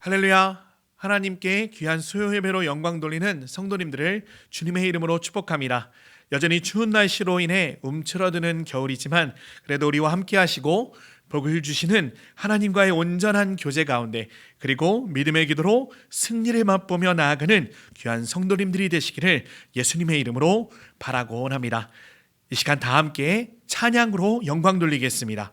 할렐루야. 하나님께 귀한 수요 예배로 영광 돌리는 성도님들을 주님의 이름으로 축복합니다. 여전히 추운 날씨로 인해 움츠러드는 겨울이지만 그래도 우리와 함께 하시고 복을 주시는 하나님과의 온전한 교제 가운데, 그리고 믿음의 기도로 승리를 맛보며 나아가는 귀한 성도님들이 되시기를 예수님의 이름으로 바라고 원합니다. 이 시간 다 함께 찬양으로 영광 돌리겠습니다.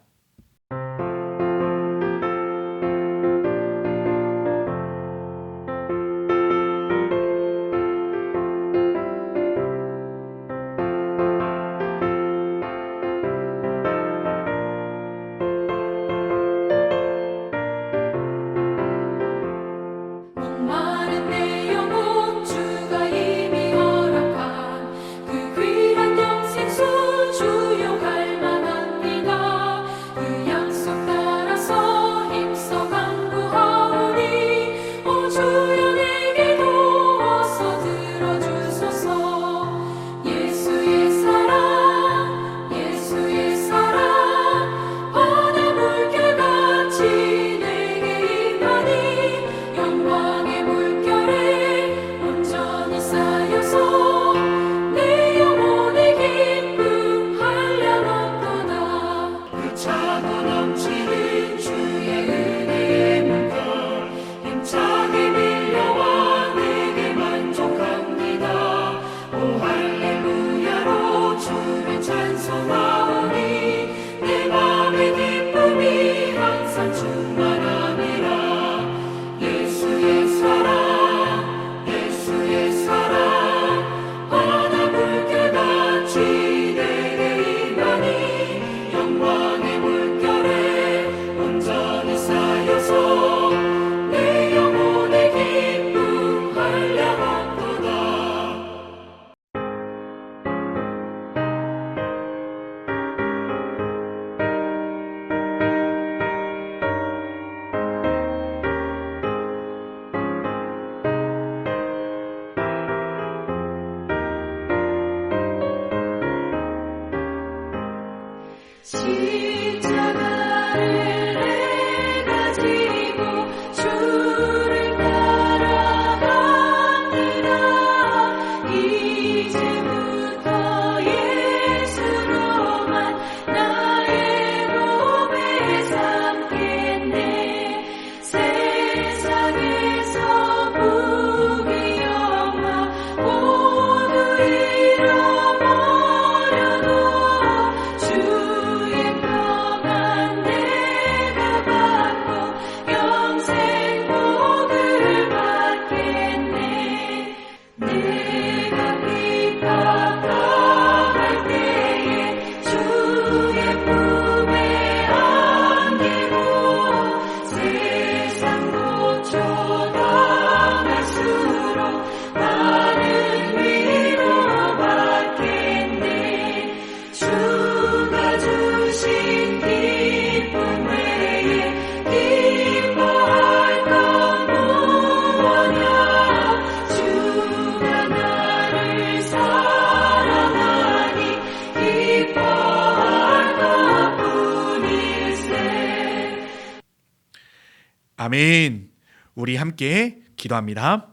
아멘. 우리 함께 기도합니다.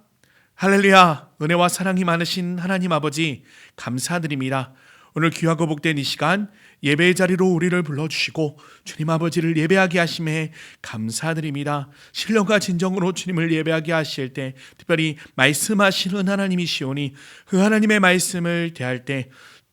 할렐루야. 은혜와 사랑이 많으신 하나님 아버지, 감사드립니다. 오늘 귀하고 복된 이 시간 예배의 자리로 우리를 불러주시고 주님 아버지를 예배하게 하심에 감사드립니다. 신령과 진정으로 주님을 예배하게 하실 때 특별히 말씀하시는 하나님이시오니 그 하나님의 말씀을 대할 때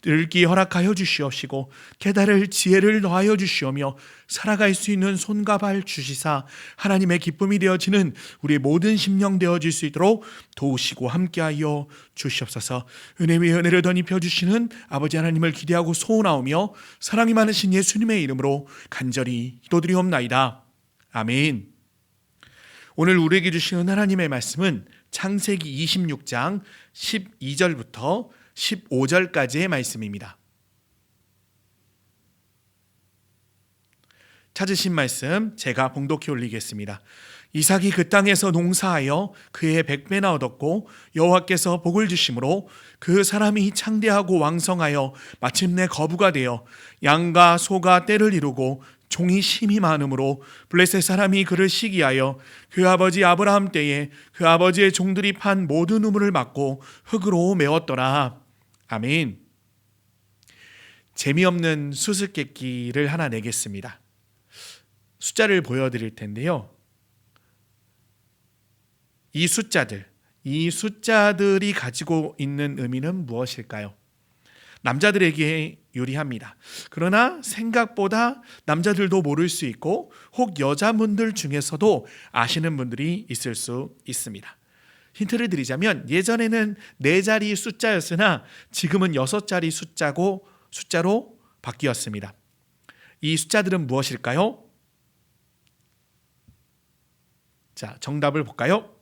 읽기 허락하여 주시옵시고 깨달을 지혜를 더하여 주시오며 살아갈 수 있는 손과 발 주시사 하나님의 기쁨이 되어지는 우리의 모든 심령 되어질 수 있도록 도우시고 함께하여 주시옵소서. 은혜 위에 은혜를 덧입혀 주시는 아버지 하나님을 기대하고 소원하오며 사랑이 많으신 예수님의 이름으로 간절히 기도드리옵나이다. 아멘. 오늘 우리에게 주시는 하나님의 말씀은 창세기 26장 12절부터 15절까지의 말씀입니다. 찾으신 말씀 제가 봉독해 올리겠습니다. 이삭이 그 땅에서 농사하여 그의 100배나 얻었고 여호와께서 복을 주심으로 그 사람이 창대하고 왕성하여 마침내 거부가 되어 양과 소가 떼를 이루고 종이 심히 많으므로 블레셋 사람이 그를 시기하여 그 아버지 아브라함 때에 그 아버지의 종들이 판 모든 우물을 막고 흙으로 메웠더라. 아멘. 재미없는 수수께끼를 하나 내겠습니다. 숫자를 보여드릴 텐데요. 이 숫자들이 가지고 있는 의미는 무엇일까요? 남자들에게 유리합니다. 그러나 생각보다 남자들도 모를 수 있고 혹 여자분들 중에서도 아시는 분들이 있을 수 있습니다. 힌트를 드리자면 예전에는 4자리 숫자였으나 지금은 6자리 숫자로 바뀌었습니다. 이 숫자들은 무엇일까요? 자, 정답을 볼까요?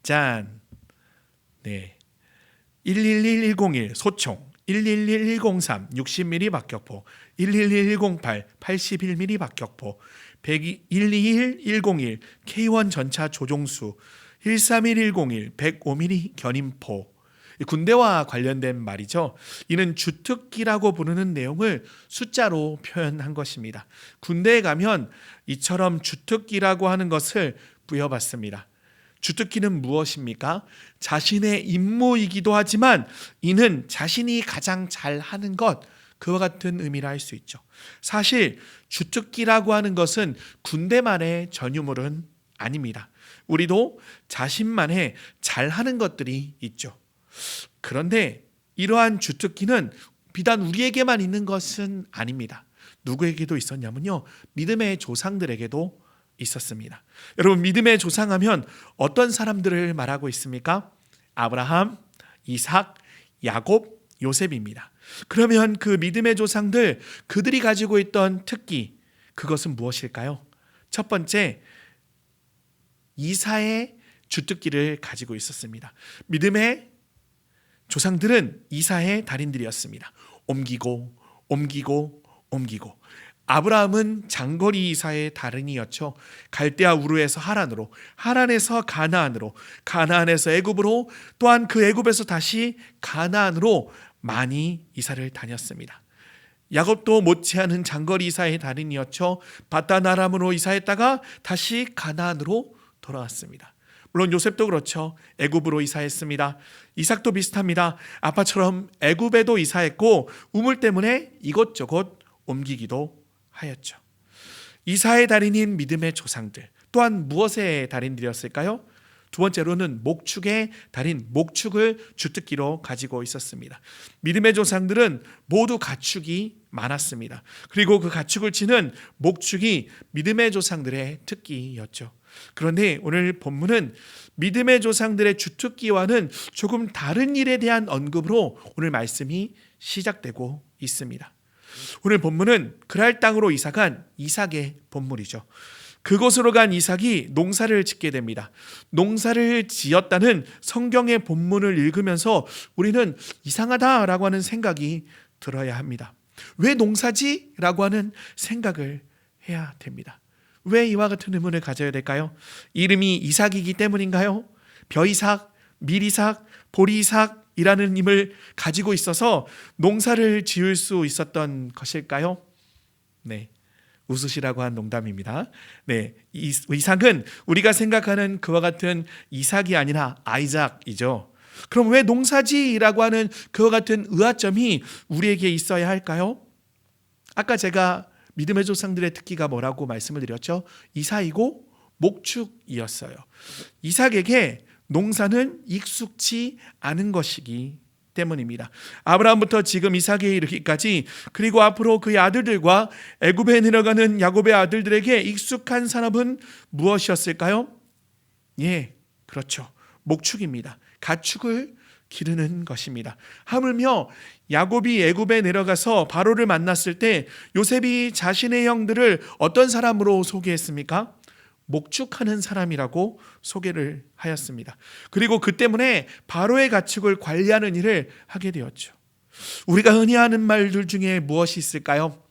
짠. 네. 111101 소총, 111103 60mm 박격포, 111108 81mm 박격포, 121 K1 전차 조종수, 131 105mm 견인포. 군대와 관련된 말이죠. 이는 주특기라고 부르는 내용을 숫자로 표현한 것입니다. 군대에 가면 이처럼 주특기라고 하는 것을 부여받습니다. 주특기는 무엇입니까? 자신의 임무이기도 하지만 이는 자신이 가장 잘하는 것, 그와 같은 의미를 할 수 있죠. 사실 주특기라고 하는 것은 군대만의 전유물은 아닙니다. 우리도 자신만의 잘하는 것들이 있죠. 그런데 이러한 주특기는 비단 우리에게만 있는 것은 아닙니다. 누구에게도 있었냐면요, 믿음의 조상들에게도 있었습니다. 여러분, 믿음의 조상하면 어떤 사람들을 말하고 있습니까? 아브라함, 이삭, 야곱, 요셉입니다. 그러면 그 믿음의 조상들, 그들이 가지고 있던 특기, 그것은 무엇일까요? 첫 번째, 이사의 주특기를 가지고 있었습니다. 믿음의 조상들은 이사의 달인들이었습니다. 옮기고 아브라함은 장거리 이사의 달인이었죠. 갈대아 우르에서 하란으로, 하란에서 가나안으로, 가나안에서 애굽으로, 또한 그 애굽에서 다시 가나안으로 많이 이사를 다녔습니다. 야곱도 못지않은 장거리 이사의 달인이었죠. 바단 아람으로 이사했다가 다시 가나안으로 돌아왔습니다. 물론 요셉도 그렇죠. 애굽으로 이사했습니다. 이삭도 비슷합니다. 아빠처럼 애굽에도 이사했고 우물 때문에 이곳저곳 옮기기도 하였죠. 이사의 달인인 믿음의 조상들, 또한 무엇의 달인들이었을까요? 두 번째로는 목축의 달인, 목축을 주특기로 가지고 있었습니다. 믿음의 조상들은 모두 가축이 많았습니다. 그리고 그 가축을 치는 목축이 믿음의 조상들의 특기였죠. 그런데 오늘 본문은 믿음의 조상들의 주특기와는 조금 다른 일에 대한 언급으로 오늘 말씀이 시작되고 있습니다. 오늘 본문은 그랄 땅으로 이사간 이삭의 본문이죠. 그곳으로 간 이삭이 농사를 짓게 됩니다. 농사를 지었다는 성경의 본문을 읽으면서 우리는 이상하다라고 하는 생각이 들어야 합니다. 왜 농사지? 라고 하는 생각을 해야 됩니다. 왜 이와 같은 의문을 가져야 될까요? 이름이 이삭이기 때문인가요? 벼이삭, 밀이삭, 보리이삭이라는 힘을 가지고 있어서 농사를 지을 수 있었던 것일까요? 네, 웃으시라고 한 농담입니다. 네, 이삭은 우리가 생각하는 그와 같은 이삭이 아니라 아이작이죠. 그럼 왜 농사지라고 하는 그와 같은 의아점이 우리에게 있어야 할까요? 아까 제가 믿음의 조상들의 특기가 뭐라고 말씀을 드렸죠? 이사이고 목축이었어요. 이삭에게 농사는 익숙치 않은 것이기 때문입니다. 아브라함부터 지금 이삭에 이르기까지, 그리고 앞으로 그의 아들들과 애굽에 내려가는 야곱의 아들들에게 익숙한 산업은 무엇이었을까요? 예, 그렇죠. 목축입니다. 가축을 기르는 것입니다. 하물며 야곱이 애굽에 내려가서 바로를 만났을 때 요셉이 자신의 형들을 어떤 사람으로 소개했습니까? 목축하는 사람이라고 소개를 하였습니다. 그리고 그 때문에 바로의 가축을 관리하는 일을 하게 되었죠. 우리가 흔히 하는 말들 중에 무엇이 있을까요?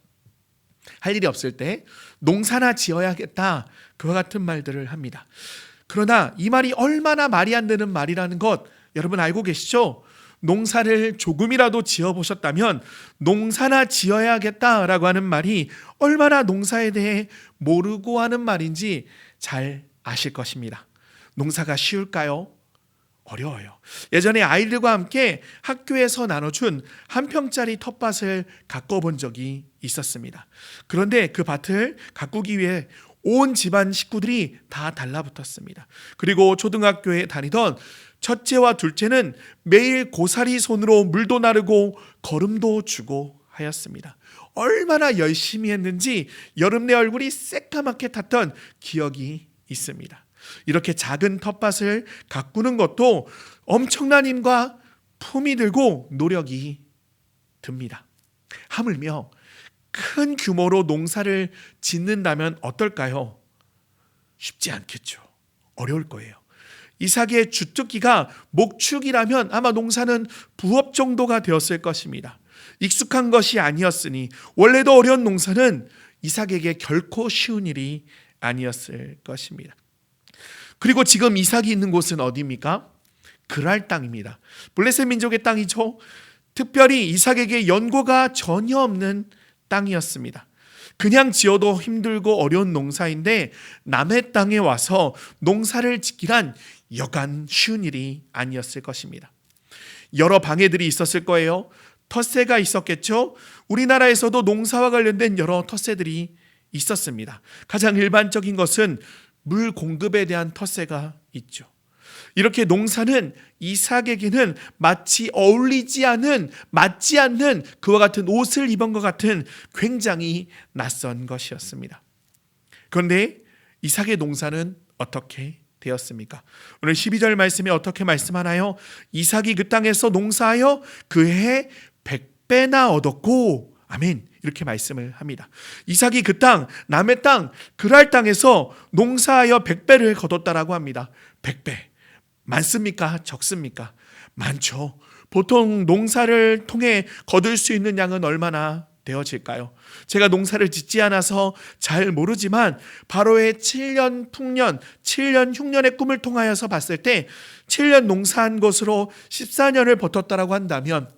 할 일이 없을 때 농사나 지어야겠다, 그와 같은 말들을 합니다. 그러나 이 말이 얼마나 말이 안 되는 말이라는 것 여러분 알고 계시죠? 농사를 조금이라도 지어보셨다면 농사나 지어야겠다라고 하는 말이 얼마나 농사에 대해 모르고 하는 말인지 잘 아실 것입니다. 농사가 쉬울까요? 어려워요. 예전에 아이들과 함께 학교에서 나눠준 한 평짜리 텃밭을 가꿔본 적이 있었습니다. 그런데 그 밭을 가꾸기 위해 온 집안 식구들이 다 달라붙었습니다. 그리고 초등학교에 다니던 첫째와 둘째는 매일 고사리 손으로 물도 나르고 거름도 주고 하였습니다. 얼마나 열심히 했는지 여름 내 얼굴이 새까맣게 탔던 기억이 있습니다. 이렇게 작은 텃밭을 가꾸는 것도 엄청난 힘과 품이 들고 노력이 듭니다. 하물며 큰 규모로 농사를 짓는다면 어떨까요? 쉽지 않겠죠. 어려울 거예요. 이삭의 주특기가 목축이라면 아마 농사는 부업 정도가 되었을 것입니다. 익숙한 것이 아니었으니 원래도 어려운 농사는 이삭에게 결코 쉬운 일이 아니었을 것입니다. 그리고 지금 이삭이 있는 곳은 어디입니까? 그랄 땅입니다. 블레셋 민족의 땅이죠. 특별히 이삭에게 연고가 전혀 없는 땅이었습니다. 그냥 지어도 힘들고 어려운 농사인데 남의 땅에 와서 농사를 짓기란 여간 쉬운 일이 아니었을 것입니다. 여러 방해들이 있었을 거예요. 텃세가 있었겠죠. 우리나라에서도 농사와 관련된 여러 텃세들이 있었습니다. 가장 일반적인 것은 물 공급에 대한 텃세가 있죠. 이렇게 농사는 이삭에게는 마치 어울리지 않은, 맞지 않는 그와 같은 옷을 입은 것 같은 굉장히 낯선 것이었습니다. 그런데 이삭의 농사는 어떻게 되었습니까? 오늘 12절 말씀에 어떻게 말씀하나요? 이삭이 그 땅에서 농사하여 그 해 100배나 얻었고, 아멘, 이렇게 말씀을 합니다. 이삭이 그 땅, 남의 땅, 그랄 땅에서 농사하여 100배를 거뒀다라고 합니다. 100배. 많습니까? 적습니까? 많죠. 보통 농사를 통해 거둘 수 있는 양은 얼마나 되어질까요? 제가 농사를 짓지 않아서 잘 모르지만 바로의 7년 풍년, 7년 흉년의 꿈을 통하여서 봤을 때 7년 농사한 것으로 14년을 버텼다라고 한다면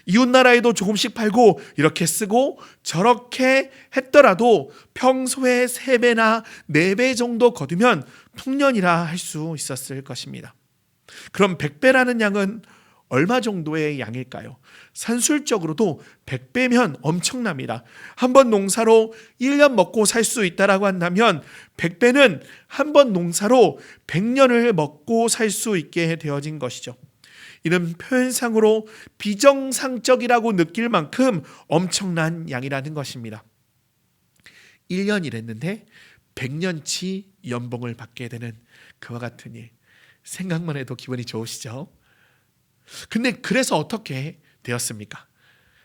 이웃나라에도 조금씩 팔고 이렇게 쓰고 저렇게 했더라도 평소에 3배나 4배 정도 거두면 풍년이라 할 수 있었을 것입니다. 그럼 100배라는 양은 얼마 정도의 양일까요? 산술적으로도 100배면 엄청납니다. 한 번 농사로 1년 먹고 살 수 있다라고 한다면 100배는 한 번 농사로 100년을 먹고 살 수 있게 되어진 것이죠. 이는 표현상으로 비정상적이라고 느낄 만큼 엄청난 양이라는 것입니다. 1년 일했는데 100년치 연봉을 받게 되는 그와 같은 일, 생각만 해도 기분이 좋으시죠? 근데 그래서 어떻게 되었습니까?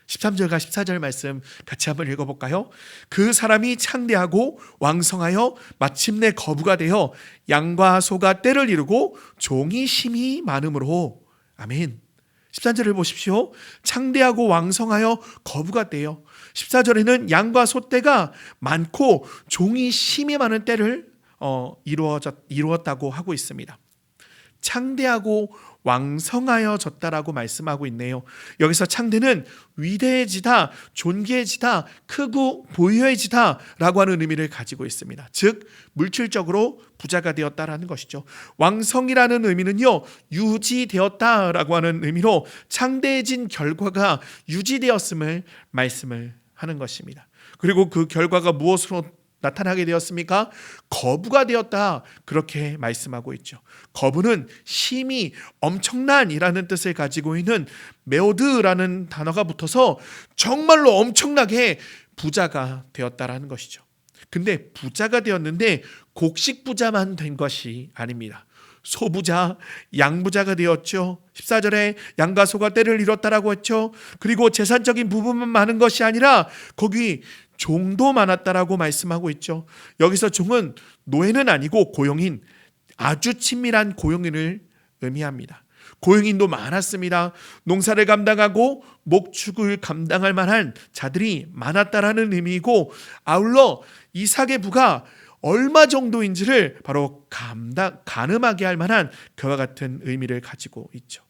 13절과 14절 말씀 같이 한번 읽어볼까요? 그 사람이 창대하고 왕성하여 마침내 거부가 되어 양과 소가 떼를 이루고 종이 심히 많음으로, 아멘. 13절을 보십시오. 창대하고 왕성하여 거부가 되어, 14절에는 양과 소떼가 많고 종이 심히 많은 떼를 이루었다고 하고 있습니다. 창대하고 왕성하여졌다라고 말씀하고 있네요. 여기서 창대는 위대해지다, 존귀해지다, 크고 보유해지다 라고 하는 의미를 가지고 있습니다. 즉 물질적으로 부자가 되었다라는 것이죠. 왕성이라는 의미는요, 유지되었다라고 하는 의미로 창대해진 결과가 유지되었음을 말씀을 하는 것입니다. 그리고 그 결과가 무엇으로 나타나게 되었습니까? 거부가 되었다, 그렇게 말씀하고 있죠. 거부는 심히 엄청난이라는 뜻을 가지고 있는 메오드라는 단어가 붙어서 정말로 엄청나게 부자가 되었다라는 것이죠. 근데 부자가 되었는데 곡식 부자만 된 것이 아닙니다. 소부자, 양부자가 되었죠. 14절에 양과 소가 떼를 이뤘다라고 했죠. 그리고 재산적인 부분만 많은 것이 아니라 거기 종도 많았다라고 말씀하고 있죠. 여기서 종은 노예는 아니고 고용인, 아주 친밀한 고용인을 의미합니다. 고용인도 많았습니다. 농사를 감당하고 목축을 감당할 만한 자들이 많았다라는 의미이고, 아울러 이삭의 부가 얼마 정도인지를 바로 가늠하게 할 만한 그와 같은 의미를 가지고 있죠.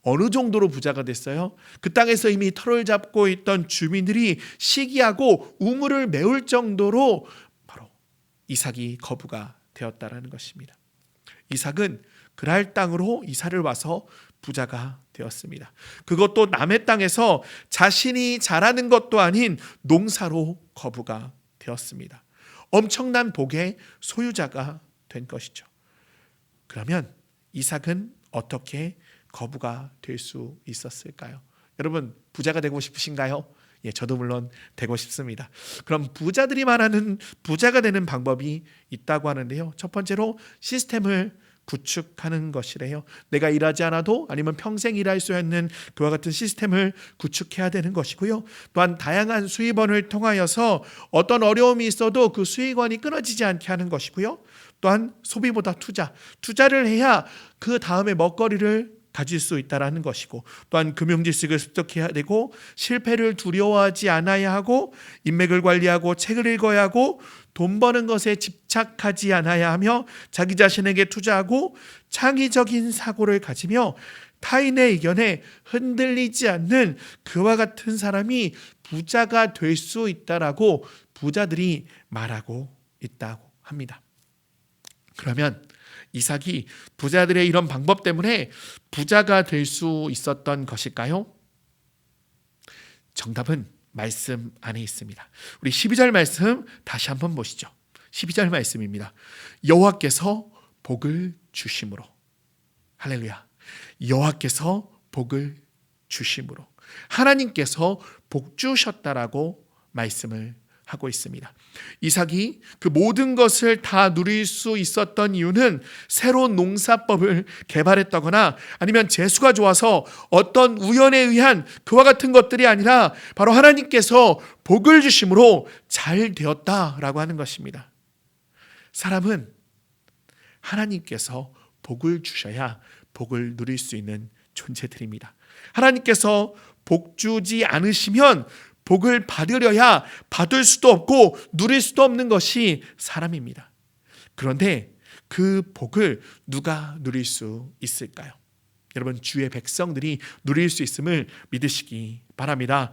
어느 정도로 부자가 됐어요? 그 땅에서 이미 터를 잡고 있던 주민들이 시기하고 우물을 메울 정도로 바로 이삭이 거부가 되었다라는 것입니다. 이삭은 그랄 땅으로 이사를 와서 부자가 되었습니다. 그것도 남의 땅에서 자신이 잘하는 것도 아닌 농사로 거부가 되었습니다. 엄청난 복의 소유자가 된 것이죠. 그러면 이삭은 어떻게 거부가 될 수 있었을까요? 여러분, 부자가 되고 싶으신가요? 예, 저도 물론 되고 싶습니다. 그럼 부자들이 말하는 부자가 되는 방법이 있다고 하는데요. 첫 번째로 시스템을 구축하는 것이래요. 내가 일하지 않아도 아니면 평생 일할 수 있는 그와 같은 시스템을 구축해야 되는 것이고요. 또한 다양한 수입원을 통하여서 어떤 어려움이 있어도 그 수익원이 끊어지지 않게 하는 것이고요. 또한 소비보다 투자를 해야 그 다음에 먹거리를 가질 수 있다라는 것이고, 또한 금융지식을 습득해야 되고 실패를 두려워하지 않아야 하고 인맥을 관리하고 책을 읽어야 하고 돈 버는 것에 집착하지 않아야 하며 자기 자신에게 투자하고 창의적인 사고를 가지며 타인의 의견에 흔들리지 않는 그와 같은 사람이 부자가 될 수 있다라고 부자들이 말하고 있다고 합니다. 그러면 이삭이 부자들의 이런 방법 때문에 부자가 될 수 있었던 것일까요? 정답은 말씀 안에 있습니다. 우리 12절 말씀 다시 한번 보시죠. 12절 말씀입니다. 여호와께서 복을 주심으로. 할렐루야. 여호와께서 복을 주심으로. 하나님께서 복 주셨다라고 말씀을 하고 있습니다. 이삭이 그 모든 것을 다 누릴 수 있었던 이유는 새로운 농사법을 개발했다거나 아니면 재수가 좋아서 어떤 우연에 의한 그와 같은 것들이 아니라 바로 하나님께서 복을 주심으로 잘 되었다라고 하는 것입니다. 사람은 하나님께서 복을 주셔야 복을 누릴 수 있는 존재들입니다. 하나님께서 복 주지 않으시면 복을 받으려야 받을 수도 없고 누릴 수도 없는 것이 사람입니다. 그런데 그 복을 누가 누릴 수 있을까요? 여러분, 주의 백성들이 누릴 수 있음을 믿으시기 바랍니다.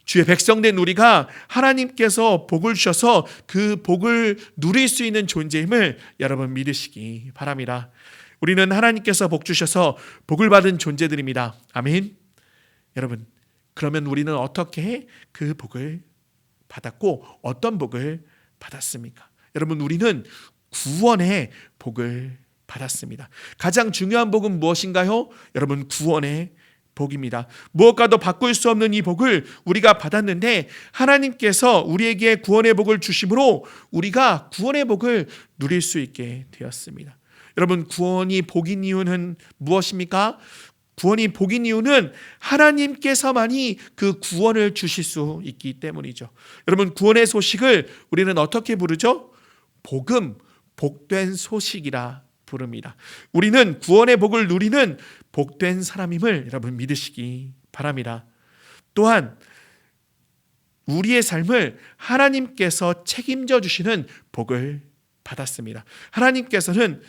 주의 백성된 우리가 하나님께서 복을 주셔서 그 복을 누릴 수 있는 존재임을 여러분 믿으시기 바랍니다. 우리는 하나님께서 복 주셔서 복을 받은 존재들입니다. 아멘. 여러분, 그러면 우리는 어떻게 그 복을 받았고 어떤 복을 받았습니까? 여러분, 우리는 구원의 복을 받았습니다. 가장 중요한 복은 무엇인가요? 여러분, 구원의 복입니다. 무엇과도 바꿀 수 없는 이 복을 우리가 받았는데 하나님께서 우리에게 구원의 복을 주심으로 우리가 구원의 복을 누릴 수 있게 되었습니다. 여러분, 구원이 복인 이유는 무엇입니까? 구원이 복인 이유는 하나님께서만이 그 구원을 주실 수 있기 때문이죠. 여러분, 구원의 소식을 우리는 어떻게 부르죠? 복음, 복된 소식이라 부릅니다. 우리는 구원의 복을 누리는 복된 사람임을 여러분 믿으시기 바랍니다. 또한 우리의 삶을 하나님께서 책임져 주시는 복을 받았습니다. 하나님께서는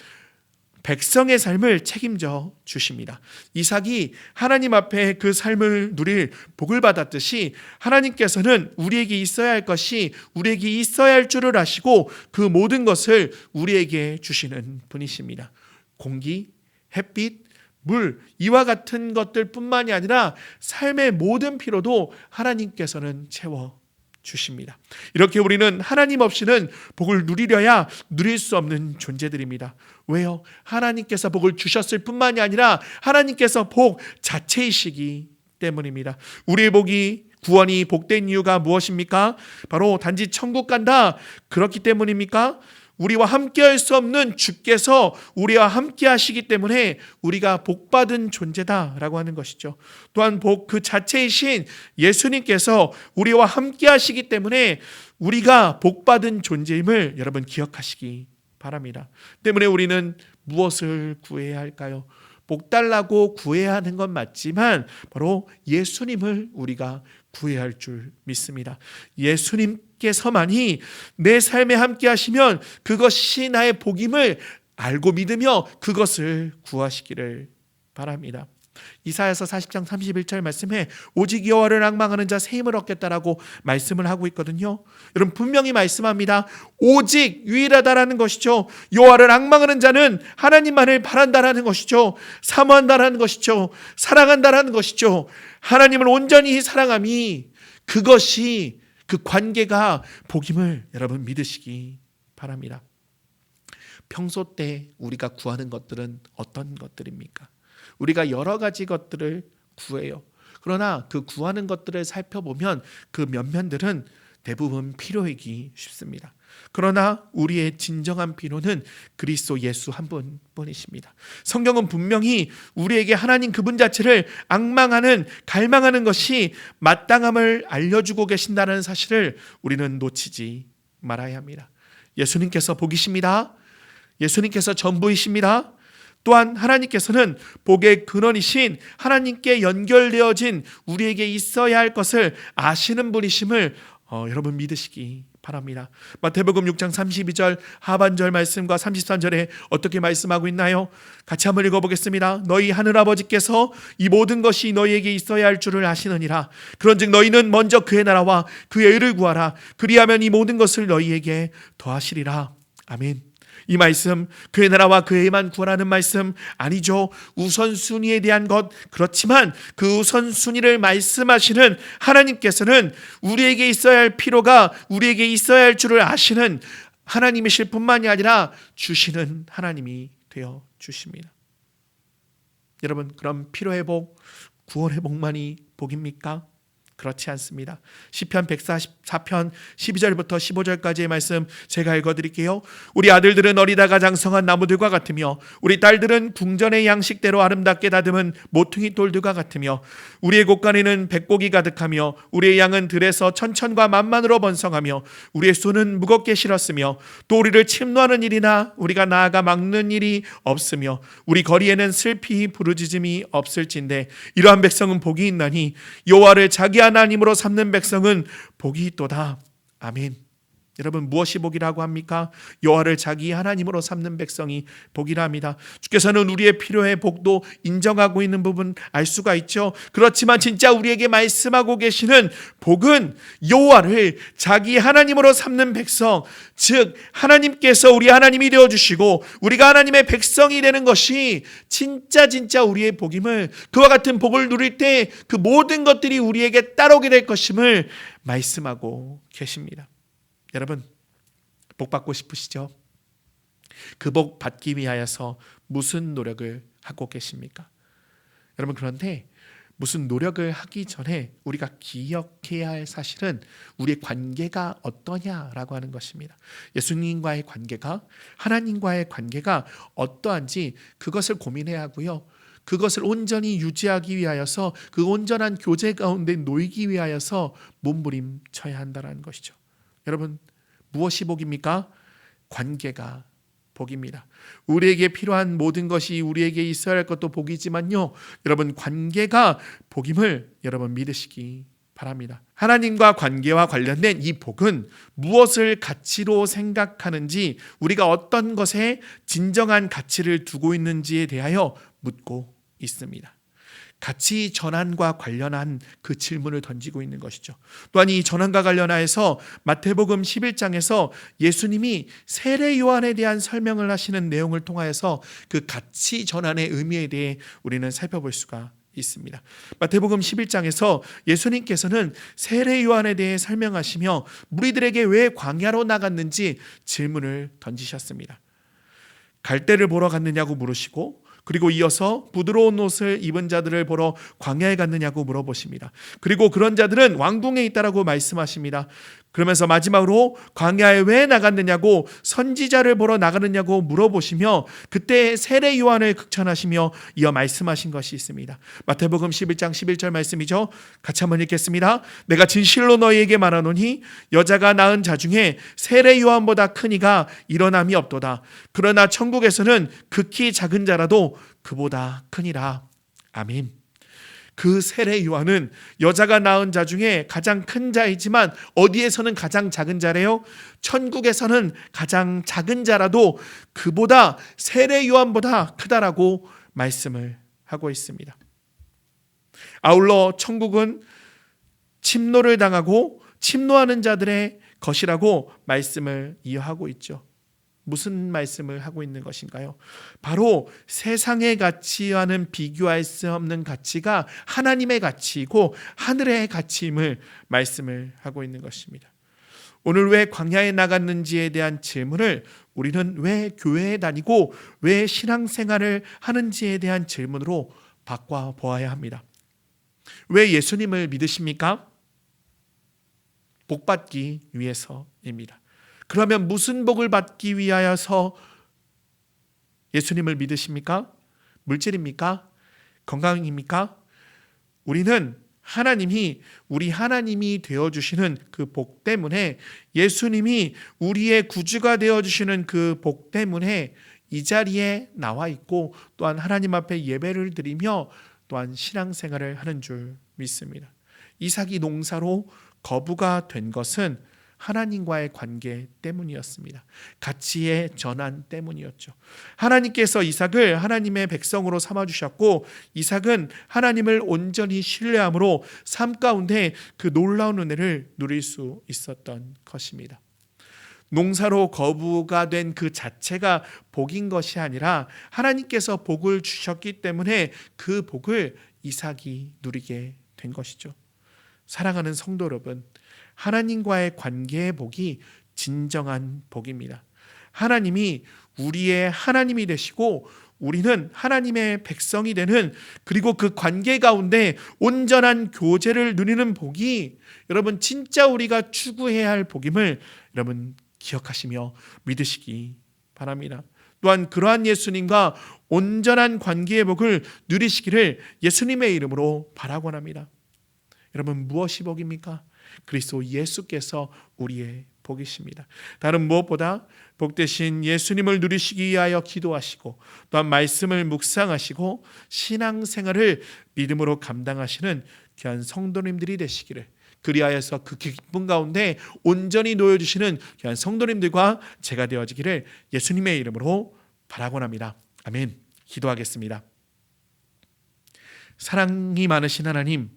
백성의 삶을 책임져 주십니다. 이삭이 하나님 앞에 그 삶을 누릴 복을 받았듯이 하나님께서는 우리에게 있어야 할 것이 우리에게 있어야 할 줄을 아시고 그 모든 것을 우리에게 주시는 분이십니다. 공기, 햇빛, 물, 이와 같은 것들뿐만이 아니라 삶의 모든 필요도 하나님께서는 채워 주십니다. 이렇게 우리는 하나님 없이는 복을 누리려야 누릴 수 없는 존재들입니다. 왜요? 하나님께서 복을 주셨을 뿐만이 아니라 하나님께서 복 자체이시기 때문입니다. 우리의 복이 구원이 복된 이유가 무엇입니까? 바로 단지 천국 간다 그렇기 때문입니까? 우리와 함께할 수 없는 주께서 우리와 함께 하시기 때문에 우리가 복받은 존재다라고 하는 것이죠. 또한 복 그 자체이신 예수님께서 우리와 함께 하시기 때문에 우리가 복받은 존재임을 여러분 기억하시기 바랍니다. 때문에 우리는 무엇을 구해야 할까요? 복 달라고 구해야 하는 건 맞지만 바로 예수님을 우리가 구해야 할 줄 믿습니다. 예수님께서만이 내 삶에 함께 하시면 그것이 나의 복임을 알고 믿으며 그것을 구하시기를 바랍니다. 이사야서 40장 31절 말씀에 오직 여호와를 앙망하는 자 새 힘을 얻겠다라고 말씀을 하고 있거든요. 여러분 분명히 말씀합니다. 오직 유일하다라는 것이죠. 여호와를 앙망하는 자는 하나님만을 바란다라는 것이죠. 사모한다라는 것이죠. 사랑한다라는 것이죠. 하나님을 온전히 사랑함이 그것이 그 관계가 복임을 여러분 믿으시기 바랍니다. 평소 때 우리가 구하는 것들은 어떤 것들입니까? 우리가 여러 가지 것들을 구해요. 그러나 그 구하는 것들을 살펴보면 그 면면들은 대부분 필요이기 쉽습니다. 그러나 우리의 진정한 필요는 그리스도 예수 한 분뿐이십니다. 성경은 분명히 우리에게 하나님 그분 자체를 앙망하는, 갈망하는 것이 마땅함을 알려주고 계신다는 사실을 우리는 놓치지 말아야 합니다. 예수님께서 복이십니다. 예수님께서 전부이십니다. 또한 하나님께서는 복의 근원이신 하나님께 연결되어진 우리에게 있어야 할 것을 아시는 분이심을 여러분 믿으시기 바랍니다. 마태복음 6장 32절 하반절 말씀과 33절에 어떻게 말씀하고 있나요? 같이 한번 읽어보겠습니다. 너희 하늘아버지께서 이 모든 것이 너희에게 있어야 할 줄을 아시느니라. 그런즉 너희는 먼저 그의 나라와 그의 의를 구하라. 그리하면 이 모든 것을 너희에게 더하시리라. 아멘. 이 말씀, 그의 나라와 그의 의만 구하라는 말씀 아니죠. 우선순위에 대한 것, 그렇지만 그 우선순위를 말씀하시는 하나님께서는 우리에게 있어야 할 필요가 우리에게 있어야 할 줄을 아시는 하나님이실 뿐만이 아니라 주시는 하나님이 되어 주십니다. 여러분, 그럼 필요의 복, 구원의 복만이 복입니까? 그렇지 않습니다. 시편 144편 12절부터 15절까지의 말씀 제가 읽어드릴게요. 우리 아들들은 어리다가 장성한 나무들과 같으며 우리 딸들은 궁전의 양식대로 아름답게 다듬은 모퉁이 돌들과 같으며 우리의 곳간에는 백곡이 가득하며 우리의 양은 들에서 천천과 만만으로 번성하며 우리의 소는 무겁게 실었으며 또 우리를 침노하는 일이나 우리가 나아가 막는 일이 없으며 우리 거리에는 슬피 부르짖음이 없을진데 이러한 백성은 복이 있나니 여호와를 자기 하나님으로 삼는 백성은 복이 있도다. 아멘. 여러분, 무엇이 복이라고 합니까? 여호와를 자기 하나님으로 삼는 백성이 복이라 합니다. 주께서는 우리의 필요의 복도 인정하고 있는 부분 알 수가 있죠. 그렇지만 진짜 우리에게 말씀하고 계시는 복은 여호와를 자기 하나님으로 삼는 백성, 즉 하나님께서 우리 하나님이 되어주시고 우리가 하나님의 백성이 되는 것이 진짜 우리의 복임을, 그와 같은 복을 누릴 때 그 모든 것들이 우리에게 따라오게 될 것임을 말씀하고 계십니다. 여러분, 복 받고 싶으시죠? 그 복 받기 위하여서 무슨 노력을 하고 계십니까? 여러분, 그런데 무슨 노력을 하기 전에 우리가 기억해야 할 사실은 우리의 관계가 어떠냐라고 하는 것입니다. 예수님과의 관계가, 하나님과의 관계가 어떠한지 그것을 고민해야 하고요. 그것을 온전히 유지하기 위하여서 그 온전한 교제 가운데 놓이기 위하여서 몸부림쳐야 한다는 것이죠. 여러분, 무엇이 복입니까? 관계가 복입니다. 우리에게 필요한 모든 것이 우리에게 있어야 할 것도 복이지만요, 여러분, 관계가 복임을 여러분 믿으시기 바랍니다. 하나님과 관계와 관련된 이 복은 무엇을 가치로 생각하는지, 우리가 어떤 것에 진정한 가치를 두고 있는지에 대하여 묻고 있습니다. 가치 전환과 관련한 그 질문을 던지고 있는 것이죠. 또한 이 전환과 관련하여서 마태복음 11장에서 예수님이 세례 요한에 대한 설명을 하시는 내용을 통하여서 그 가치 전환의 의미에 대해 우리는 살펴볼 수가 있습니다. 마태복음 11장에서 예수님께서는 세례 요한에 대해 설명하시며 무리들에게 왜 광야로 나갔는지 질문을 던지셨습니다. 갈대를 보러 갔느냐고 물으시고, 그리고 이어서 부드러운 옷을 입은 자들을 보러 광야에 갔느냐고 물어보십니다. 그리고 그런 자들은 왕궁에 있다라고 말씀하십니다. 그러면서 마지막으로 광야에 왜 나갔느냐고, 선지자를 보러 나가느냐고 물어보시며 그때 세례 요한을 극찬하시며 이어 말씀하신 것이 있습니다. 마태복음 11장 11절 말씀이죠. 같이 한번 읽겠습니다. 내가 진실로 너희에게 말하노니 여자가 낳은 자 중에 세례 요한보다 큰 이가 일어남이 없도다. 그러나 천국에서는 극히 작은 자라도 그보다 크니라. 아멘. 그 세례 요한은 여자가 낳은 자 중에 가장 큰 자이지만 어디에서는 가장 작은 자래요? 천국에서는 가장 작은 자라도 그보다, 세례 요한보다 크다라고 말씀을 하고 있습니다. 아울러 천국은 침노를 당하고 침노하는 자들의 것이라고 말씀을 이어하고 있죠. 무슨 말씀을 하고 있는 것인가요? 바로 세상의 가치와는 비교할 수 없는 가치가 하나님의 가치이고 하늘의 가치임을 말씀을 하고 있는 것입니다. 오늘 왜 광야에 나갔는지에 대한 질문을 우리는 왜 교회에 다니고 왜 신앙생활을 하는지에 대한 질문으로 바꿔보아야 합니다. 왜 예수님을 믿으십니까? 복받기 위해서입니다. 그러면 무슨 복을 받기 위하여서 예수님을 믿으십니까? 물질입니까? 건강입니까? 우리는 우리 하나님이 되어주시는 그 복 때문에, 예수님이 우리의 구주가 되어주시는 그 복 때문에 이 자리에 나와 있고, 또한 하나님 앞에 예배를 드리며 또한 신앙생활을 하는 줄 믿습니다. 이삭이 농사로 거부가 된 것은 하나님과의 관계 때문이었습니다. 가치의 전환 때문이었죠. 하나님께서 이삭을 하나님의 백성으로 삼아주셨고, 이삭은 하나님을 온전히 신뢰함으로 삶 가운데 그 놀라운 은혜를 누릴 수 있었던 것입니다. 농사로 거부가 된 그 자체가 복인 것이 아니라 하나님께서 복을 주셨기 때문에 그 복을 이삭이 누리게 된 것이죠. 사랑하는 성도 여러분, 하나님과의 관계의 복이 진정한 복입니다. 하나님이 우리의 하나님이 되시고 우리는 하나님의 백성이 되는, 그리고 그 관계 가운데 온전한 교제를 누리는 복이 여러분 진짜 우리가 추구해야 할 복임을 여러분 기억하시며 믿으시기 바랍니다. 또한 그러한 예수님과 온전한 관계의 복을 누리시기를 예수님의 이름으로 바라곤 합니다. 여러분, 무엇이 복입니까? 그리스도 예수께서 우리의 복이십니다. 다른 무엇보다 복되신 예수님을 누리시기 위하여 기도하시고 또한 말씀을 묵상하시고 신앙생활을 믿음으로 감당하시는 귀한 성도님들이 되시기를, 그리하여서 그 기쁨 가운데 온전히 놓여주시는 귀한 성도님들과 제가 되어지기를 예수님의 이름으로 바라곤 합니다. 아멘. 기도하겠습니다. 사랑이 많으신 하나님,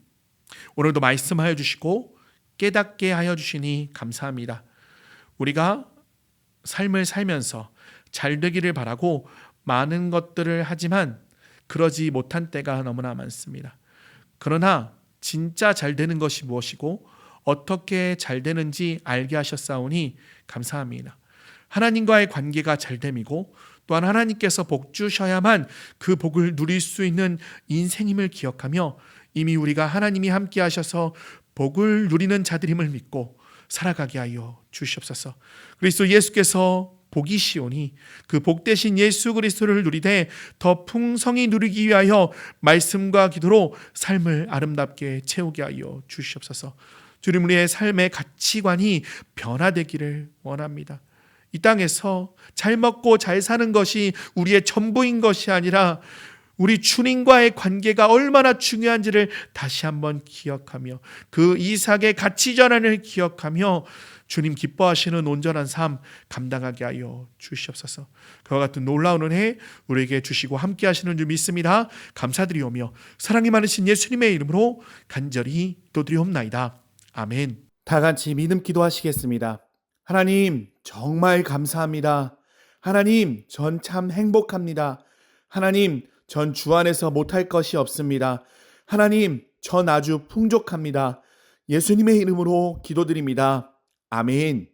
오늘도 말씀하여 주시고 깨닫게 하여 주시니 감사합니다. 우리가 삶을 살면서 잘 되기를 바라고 많은 것들을 하지만 그러지 못한 때가 너무나 많습니다. 그러나 진짜 잘 되는 것이 무엇이고 어떻게 잘 되는지 알게 하셨사오니 감사합니다. 하나님과의 관계가 잘됨이고 또한 하나님께서 복 주셔야만 그 복을 누릴 수 있는 인생임을 기억하며 이미 우리가 하나님이 함께 하셔서 복을 누리는 자들임을 믿고 살아가게 하여 주시옵소서. 그리스도 예수께서 복이시오니 그 복되신 예수 그리스도를 누리되 더 풍성히 누리기 위하여 말씀과 기도로 삶을 아름답게 채우게 하여 주시옵소서. 주님, 우리의 삶의 가치관이 변화되기를 원합니다. 이 땅에서 잘 먹고 잘 사는 것이 우리의 전부인 것이 아니라 우리 주님과의 관계가 얼마나 중요한지를 다시 한번 기억하며 그 이삭의 가치 전환을 기억하며 주님 기뻐하시는 온전한 삶 감당하게 하여 주시옵소서. 그와 같은 놀라운 은혜 우리에게 주시고 함께 하시는 줄 믿습니다. 감사드리오며 사랑이 많으신 예수님의 이름으로 간절히 기도드리옵나이다. 아멘. 다 같이 믿음 기도하시겠습니다. 하나님, 정말 감사합니다. 하나님, 전 참 행복합니다. 하나님, 전 주 안에서 못할 것이 없습니다. 하나님, 전 아주 풍족합니다. 예수님의 이름으로 기도드립니다. 아멘.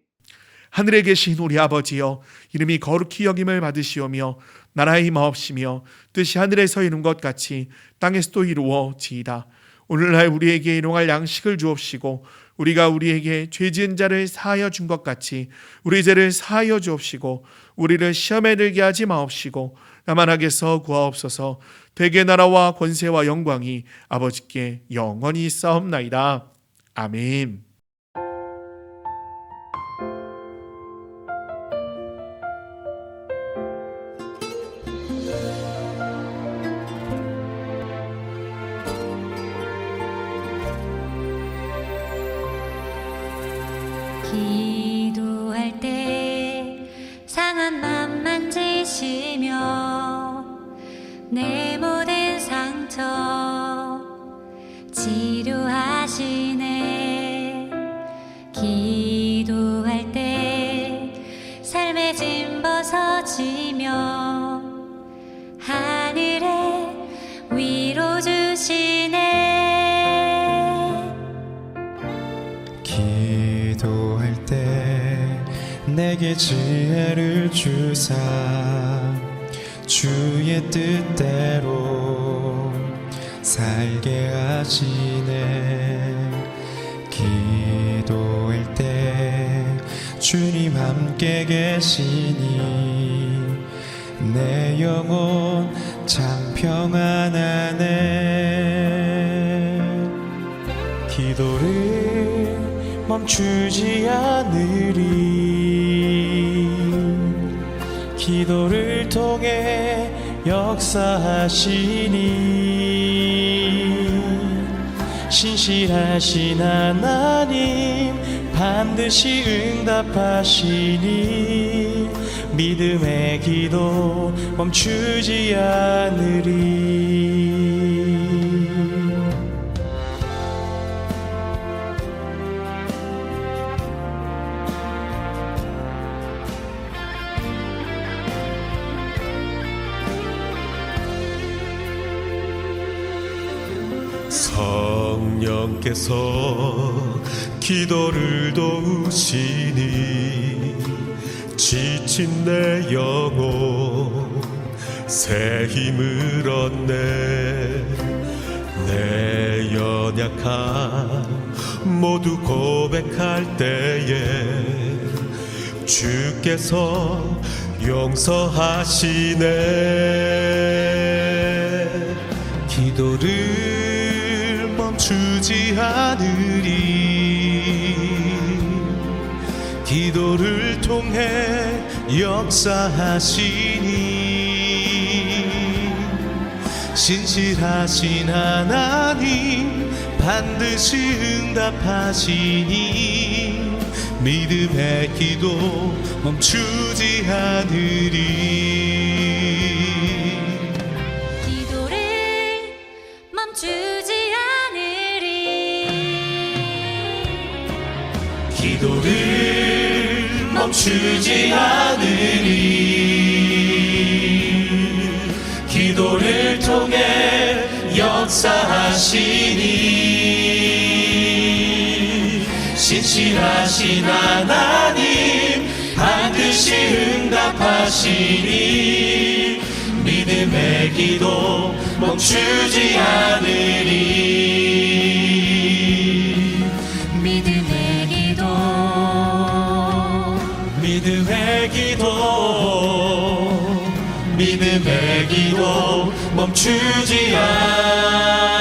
하늘에 계신 우리 아버지여, 이름이 거룩히 여김을 받으시오며 나라의 마옵시며 뜻이 하늘에서 이룬 것 같이 땅에서도 이루어지이다. 오늘날 우리에게 일용할 양식을 주옵시고 우리가 우리에게 죄 지은 자를 사하여 준 것 같이 우리 죄를 사하여 주옵시고 우리를 시험에 들게 하지 마옵시고 다만 악에서 구하옵소서. 대개 나라와 권세와 영광이 아버지께 영원히 있사옵나이다. 아멘. 기도할 때 상한 맘 만지시며 내 모든 상처 일어서지며 하늘에 위로 주시네. 기도할 때 내게 지혜를 주사 주의 뜻대로 살게 하시네. 기도할 때 주님 함께 계시니 내 영혼 참 평안하네. 기도를 멈추지 않으리. 기도를 통해 역사하시니 신실하신 하나님 반드시 응답하시니 믿음의 기도 멈추지 않으리. 성령께서 기도를 도우시니 지친 내 영혼 새 힘을 얻네. 내 연약함 모두 고백할 때에 주께서 용서하시네. 기도를 멈추지 않으리. 기도를 통해 역사하시니 신실하신 하나님 반드시 응답하시니 믿음의 기도 멈추지 않으리. 기도를 멈추지 않으리. 기도를 멈추지 않으리. 기도를 통해 역사하시니 신실하신 하나님 반드시 응답하시니 믿음의 기도 멈추지 않으리. 믿음의 기도 믿음의 기도 믿음의 기도 멈추지 않으리.